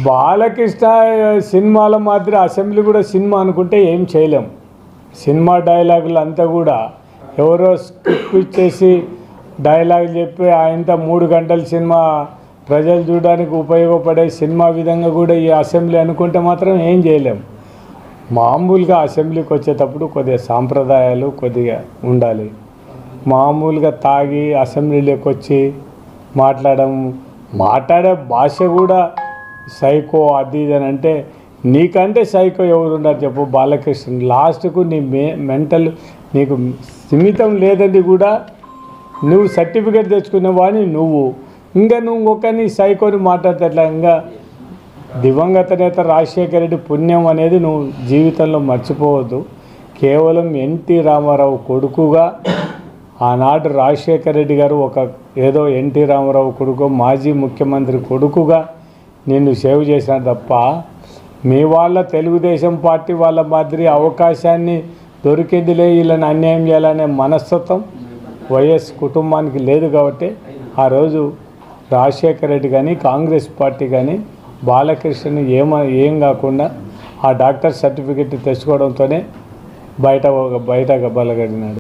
బాలకృష్ణ సినిమాల మాదిరి అసెంబ్లీ కూడా సినిమా అనుకుంటే ఏం చేయలేం. సినిమా డైలాగులు అంతా కూడా ఎవరో స్క్రిప్ట్ ఇచ్చేసి డైలాగ్ చెప్పి ఆయనంతా 3 గంటల సినిమా ప్రజలు చూడడానికి ఉపయోగపడే సినిమా విధంగా కూడా ఈ అసెంబ్లీ అనుకుంటే మాత్రం ఏం చేయలేం. మామూలుగా అసెంబ్లీకి వచ్చేటప్పుడు కొద్దిగా సాంప్రదాయాలు కొద్దిగా ఉండాలి. మామూలుగా తాగి అసెంబ్లీలోకి వచ్చి మాట్లాడే భాష కూడా సైకో అది ఇది అని అంటే నీకంటే సైకో ఎవరు ఉన్నారు చెప్పు? బాలకృష్ణ లాస్ట్కు నీ మెంటల్ నీకు స్థిమితం లేదని కూడా నువ్వు సర్టిఫికేట్ తెచ్చుకునేవాడిని నువ్వు ఇంకొకరిని సైకోని మాట్లాడితే ఎట్లా? ఇంకా దివంగత నేత రాజశేఖర రెడ్డి పుణ్యం అనేది నువ్వు జీవితంలో మర్చిపోవద్దు. కేవలం ఎన్టీ రామారావు కొడుకుగా ఆనాడు రాజశేఖర రెడ్డి గారు ఏదో ఎన్టీ రామారావు కొడుకు మాజీ ముఖ్యమంత్రి కొడుకుగా నిన్ను సేవ్ చేసినాడు తప్ప మీ వాళ్ళ తెలుగుదేశం పార్టీ వాళ్ళ మాదిరి అవకాశాన్ని దొరికిందిలే వీళ్ళని అన్యాయం చేయాలనే మనస్తత్వం వైఎస్ కుటుంబానికి లేదు. కాబట్టి ఆ రోజు రాజశేఖర రెడ్డి కానీ కాంగ్రెస్ పార్టీ కానీ బాలకృష్ణని ఏం కాకుండా ఆ డాక్టర్ సర్టిఫికెట్ తెచ్చుకోవడంతోనే బయట బలగడినాడు.